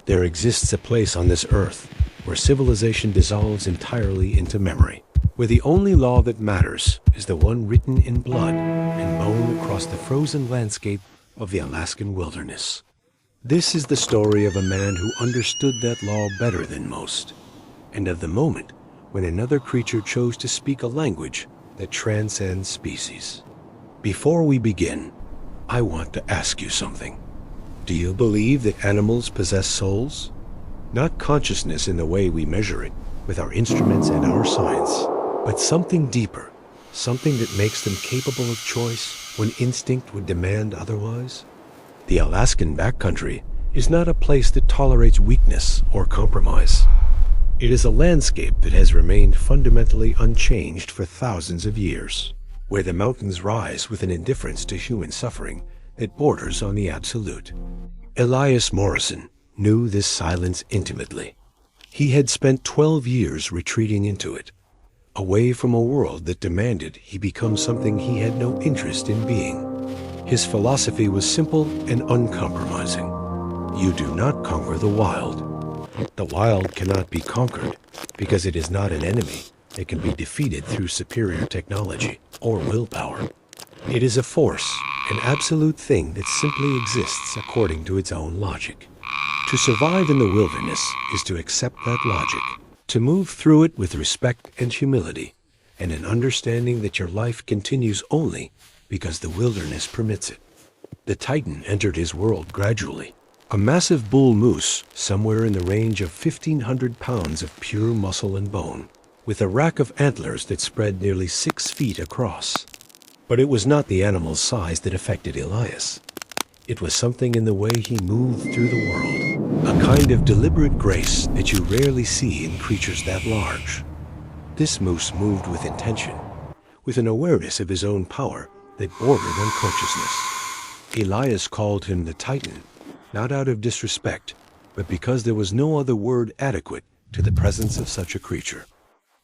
There exists a place on this earth where civilization dissolves entirely into memory, where the only law that matters is the one written in blood and bone across the frozen landscape of the Alaskan wilderness. This is the story of a man who understood that law better than most, and of the moment when another creature chose to speak a language that transcends species. Before we begin, I want to ask you something. Do you believe that animals possess souls? Not consciousness in the way we measure it with our instruments and our science, but something deeper, something that makes them capable of choice when instinct would demand otherwise? The Alaskan backcountry is not a place that tolerates weakness or compromise. It is a landscape that has remained fundamentally unchanged for thousands of years, where the mountains rise with an indifference to human suffering that borders on the absolute. Elias Morrison knew this silence intimately. He had spent 12 years retreating into it, away from a world that demanded he become something he had no interest in being. His philosophy was simple and uncompromising. You do not conquer the wild. The wild cannot be conquered because it is not an enemy that can be defeated through superior technology or willpower. It is a force, an absolute thing that simply exists according to its own logic. To survive in the wilderness is to accept that logic, to move through it with respect and humility, and an understanding that your life continues only because the wilderness permits it. The Titan entered his world gradually. A massive bull moose somewhere in the range of 1,500 pounds of pure muscle and bone, with a rack of antlers that spread nearly 6 feet across. But it was not the animal's size that affected Elias. It was something in the way he moved through the world, a kind of deliberate grace that you rarely see in creatures that large. This moose moved with intention, with an awareness of his own power that bordered on consciousness. Elias called him the Titan, not out of disrespect, but because there was no other word adequate to the presence of such a creature.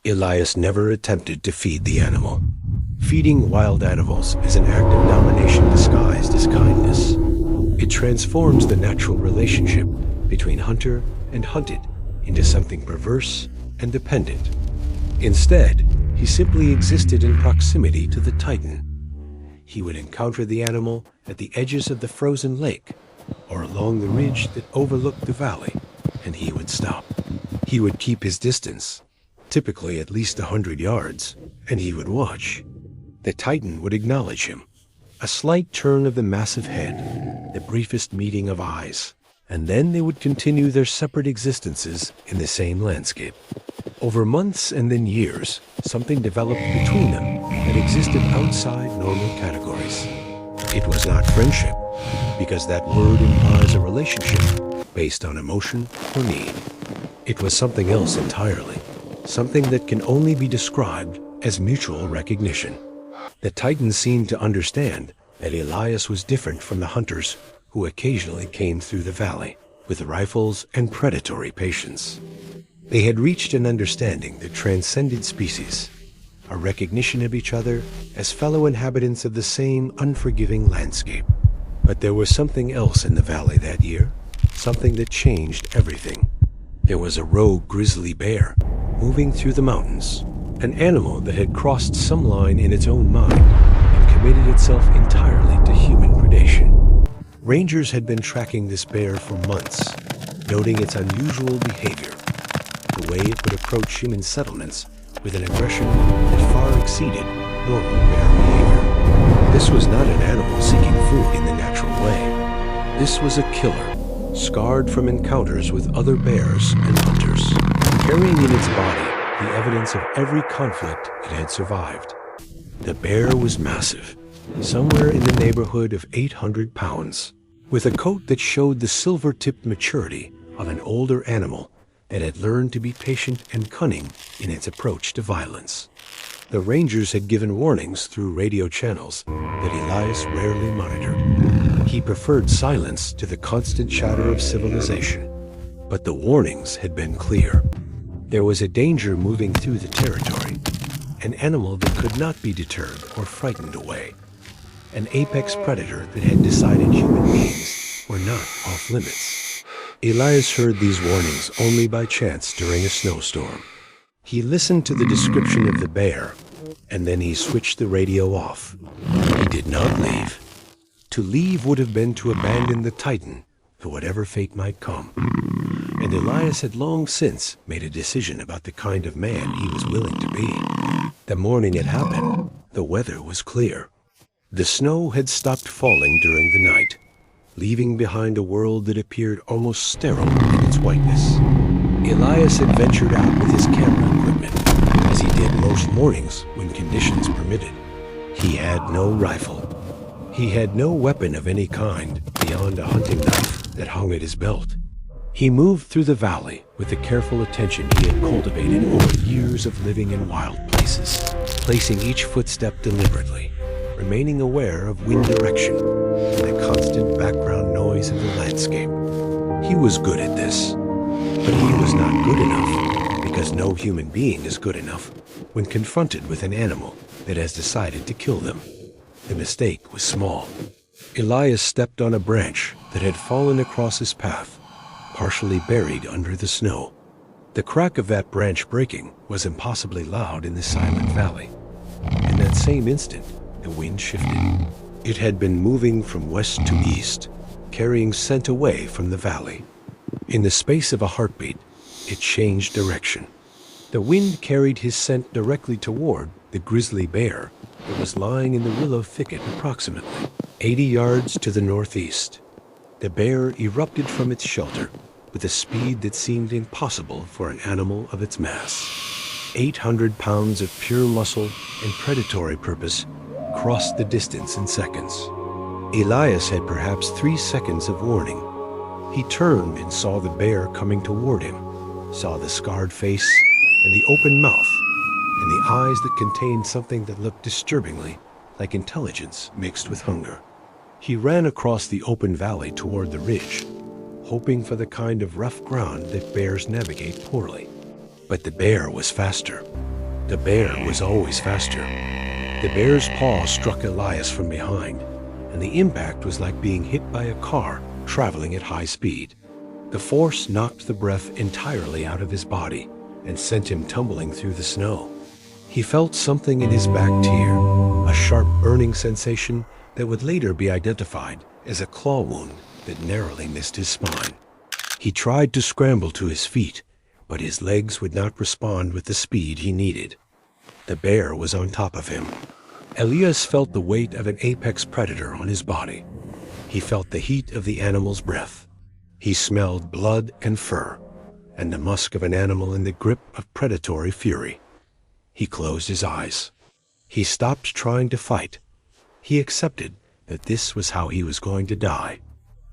Elias never attempted to feed the animal. Feeding wild animals is an act of domination disguised as kindness. It transforms the natural relationship between hunter and hunted into something perverse and dependent. Instead, he simply existed in proximity to the Titan. He would encounter the animal at the edges of the frozen lake or along the ridge that overlooked the valley, and he would stop. He would keep his distance, typically at least 100 yards, and he would watch. The Titan would acknowledge him, a slight turn of the massive head, the briefest meeting of eyes, and then they would continue their separate existences in the same landscape. Over months and then years, something developed between them that existed outside normal categories. It was not friendship, because that word implies a relationship based on emotion or need. It was something else entirely, something that can only be described as mutual recognition. The Titan seemed to understand that Elias was different from the hunters who occasionally came through the valley with rifles and predatory patience. They had reached an understanding that transcended species, a recognition of each other as fellow inhabitants of the same unforgiving landscape. But there was something else in the valley that year, something that changed everything. There was a rogue grizzly bear moving through the mountains, an animal that had crossed some line in its own mind and committed itself entirely to human predation. Rangers had been tracking this bear for months, noting its unusual behavior, the way it would approach human settlements with an aggression that far exceeded normal bear behavior. This was not an animal seeking food in the natural way. This was a killer, scarred from encounters with other bears and hunters, carrying in its body the evidence of every conflict it had survived. The bear was massive, somewhere in the neighborhood of 800 pounds, with a coat that showed the silver-tipped maturity of an older animal that had learned to be patient and cunning in its approach to violence. The Rangers had given warnings through radio channels that Elias rarely monitored. He preferred silence to the constant chatter of civilization, but the warnings had been clear. There was a danger moving through the territory, an animal that could not be deterred or frightened away, an apex predator that had decided human beings were not off limits. Elias heard these warnings only by chance during a snowstorm. He listened to the description of the bear, and then he switched the radio off. He did not leave. To leave would have been to abandon the Titan for whatever fate might come. And Elias had long since made a decision about the kind of man he was willing to be. The morning it happened, the weather was clear. The snow had stopped falling during the night, leaving behind a world that appeared almost sterile in its whiteness. Elias had ventured out with his camera equipment, as he did most mornings when conditions permitted. He had no rifle. He had no weapon of any kind beyond a hunting knife that hung at his belt. He moved through the valley with the careful attention he had cultivated over years of living in wild places, placing each footstep deliberately, remaining aware of wind direction and the constant background noise of the landscape. He was good at this, but he was not good enough, because no human being is good enough when confronted with an animal that has decided to kill them. The mistake was small. Elias stepped on a branch that had fallen across his path, partially buried under the snow. The crack of that branch breaking was impossibly loud in the silent valley. In that same instant, the wind shifted. It had been moving from west to east, carrying scent away from the valley. In the space of a heartbeat, it changed direction. The wind carried his scent directly toward the grizzly bear that was lying in the willow thicket approximately 80 yards to the northeast. The bear erupted from its shelter with a speed that seemed impossible for an animal of its mass. 800 pounds of pure muscle and predatory purpose crossed the distance in seconds. Elias had perhaps 3 seconds of warning. He turned and saw the bear coming toward him, saw the scarred face and the open mouth, and the eyes that contained something that looked disturbingly like intelligence mixed with hunger. He ran across the open valley toward the ridge, hoping for the kind of rough ground that bears navigate poorly. But the bear was faster. The bear was always faster. The bear's paw struck Elias from behind, and the impact was like being hit by a car traveling at high speed. The force knocked the breath entirely out of his body and sent him tumbling through the snow. He felt something in his back tier, a sharp burning sensation that would later be identified as a claw wound that narrowly missed his spine. He tried to scramble to his feet, but his legs would not respond with the speed he needed. The bear was on top of him. Elias felt the weight of an apex predator on his body. He felt the heat of the animal's breath. He smelled blood and fur, and the musk of an animal in the grip of predatory fury. He closed his eyes. He stopped trying to fight. He accepted that this was how he was going to die.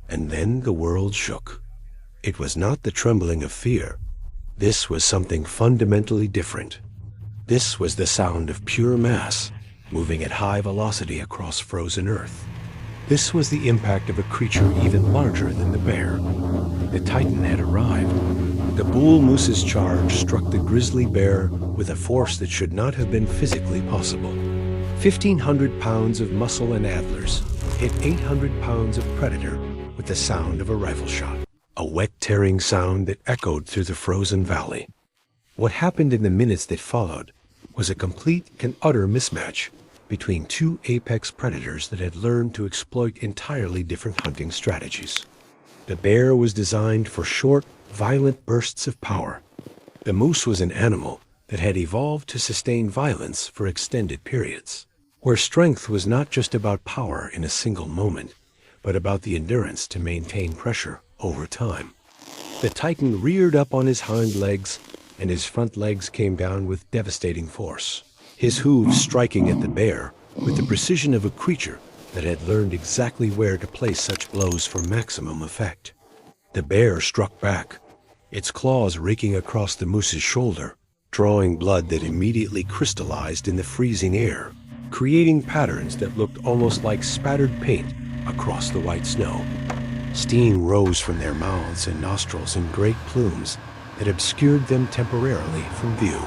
And then the world shook. It was not the trembling of fear. This was something fundamentally different. This was the sound of pure mass, moving at high velocity across frozen earth. This was the impact of a creature even larger than the bear. The Titan had arrived. The bull moose's charge struck the grizzly bear with a force that should not have been physically possible. 1,500 pounds of muscle and antlers hit 800 pounds of predator with the sound of a rifle shot, a wet tearing sound that echoed through the frozen valley. What happened in the minutes that followed was a complete and utter mismatch between 2 apex predators that had learned to exploit entirely different hunting strategies. The bear was designed for short, violent bursts of power. The moose was an animal that had evolved to sustain violence for extended periods, where strength was not just about power in a single moment, but about the endurance to maintain pressure over time. The Titan reared up on his hind legs, and his front legs came down with devastating force, his hooves striking at the bear with the precision of a creature that had learned exactly where to place such blows for maximum effect. The bear struck back, its claws raking across the moose's shoulder, drawing blood that immediately crystallized in the freezing air, creating patterns that looked almost like spattered paint across the white snow. Steam rose from their mouths and nostrils in great plumes that obscured them temporarily from view.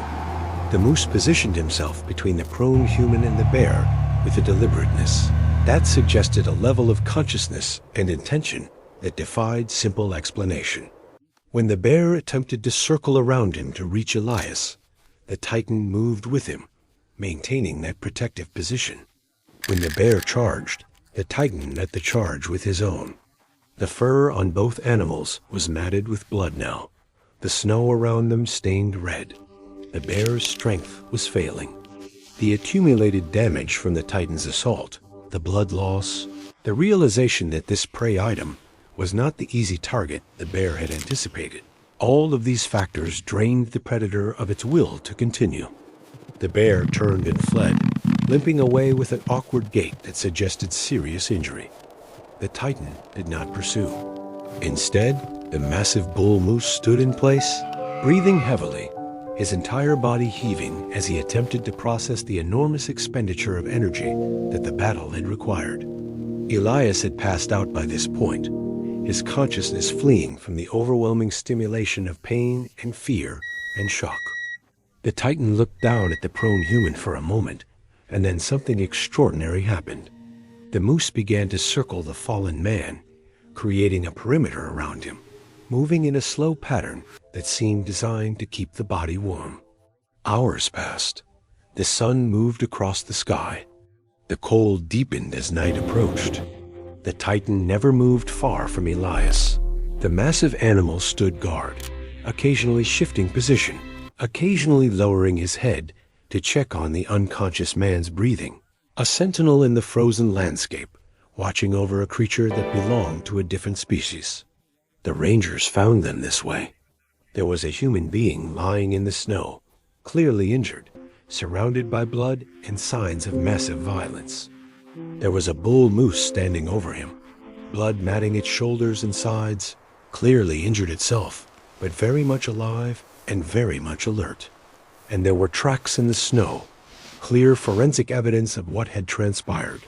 The moose positioned himself between the prone human and the bear with a deliberateness that suggested a level of consciousness and intention that defied simple explanation. When the bear attempted to circle around him to reach Elias, the Titan moved with him, maintaining that protective position. When the bear charged, the Titan met the charge with his own. The fur on both animals was matted with blood now, the snow around them stained red. The bear's strength was failing. The accumulated damage from the Titan's assault, the blood loss, the realization that this prey item was not the easy target the bear had anticipated. All of these factors drained the predator of its will to continue. The bear turned and fled, limping away with an awkward gait that suggested serious injury. The Titan did not pursue. Instead, the massive bull moose stood in place, breathing heavily, his entire body heaving as he attempted to process the enormous expenditure of energy that the battle had required. Elias had passed out by this point, his consciousness fleeing from the overwhelming stimulation of pain and fear and shock. The Titan looked down at the prone human for a moment, and then something extraordinary happened. The moose began to circle the fallen man, creating a perimeter around him, moving in a slow pattern that seemed designed to keep the body warm. Hours passed. The sun moved across the sky. The cold deepened as night approached. The Titan never moved far from Elias. The massive animal stood guard, occasionally shifting position, occasionally lowering his head to check on the unconscious man's breathing. A sentinel in the frozen landscape, watching over a creature that belonged to a different species. The rangers found them this way. There was a human being lying in the snow, clearly injured, surrounded by blood and signs of massive violence. There was a bull moose standing over him, blood matting its shoulders and sides, clearly injured itself, but very much alive and very much alert. And there were tracks in the snow, clear forensic evidence of what had transpired.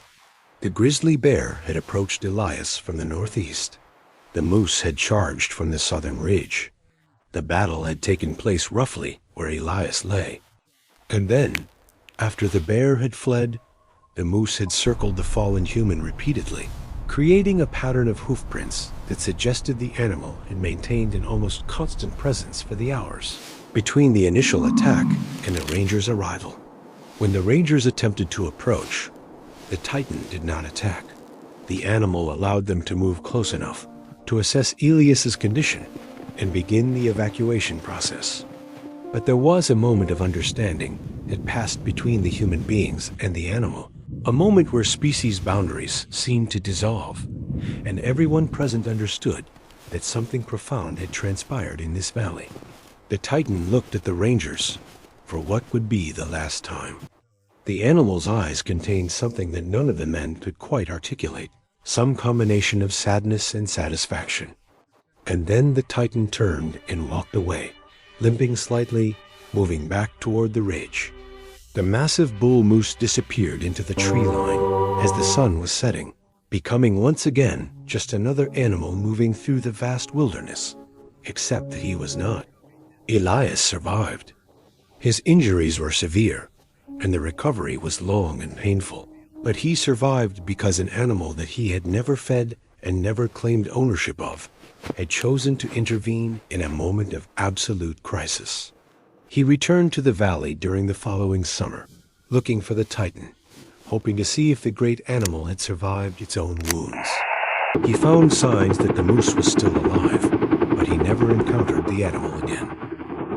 The grizzly bear had approached Elias from the northeast. The moose had charged from the southern ridge. The battle had taken place roughly where Elias lay. And then, after the bear had fled, the moose had circled the fallen human repeatedly, creating a pattern of hoofprints that suggested the animal had maintained an almost constant presence for the hours between the initial attack and the Rangers' arrival. When the Rangers attempted to approach, the Titan did not attack. The animal allowed them to move close enough to assess Elias's condition and begin the evacuation process. But there was a moment of understanding that passed between the human beings and the animal, a moment where species boundaries seemed to dissolve, and everyone present understood that something profound had transpired in this valley. The Titan looked at the Rangers for what would be the last time. The animal's eyes contained something that none of the men could quite articulate, some combination of sadness and satisfaction. And then the Titan turned and walked away, limping slightly, moving back toward the ridge. The massive bull moose disappeared into the tree line as the sun was setting, becoming once again just another animal moving through the vast wilderness, except that he was not. Elias survived. His injuries were severe, and the recovery was long and painful. But he survived because an animal that he had never fed and never claimed ownership of had chosen to intervene in a moment of absolute crisis. He returned to the valley during the following summer, looking for the Titan, hoping to see if the great animal had survived its own wounds. He found signs that the moose was still alive, but he never encountered the animal again.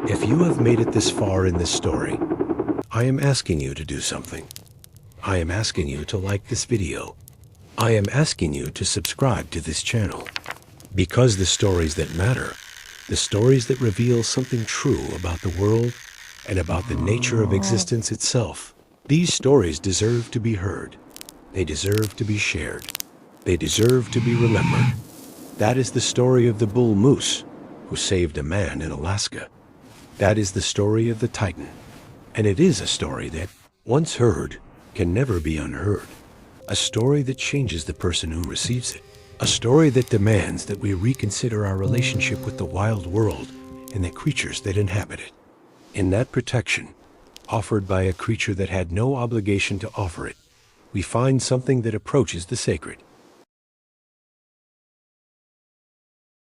If you have made it this far in this story, I am asking you to do something. I am asking you to like this video. I am asking you to subscribe to this channel. Because the stories that matter, the stories that reveal something true about the world and about the nature of existence itself, these stories deserve to be heard. They deserve to be shared. They deserve to be remembered. That is the story of the bull moose who saved a man in Alaska. That is the story of the Titan. And it is a story that, once heard, can never be unheard. A story that changes the person who receives it. A story that demands that we reconsider our relationship with the wild world and the creatures that inhabit it. In that protection, offered by a creature that had no obligation to offer it, we find something that approaches the sacred.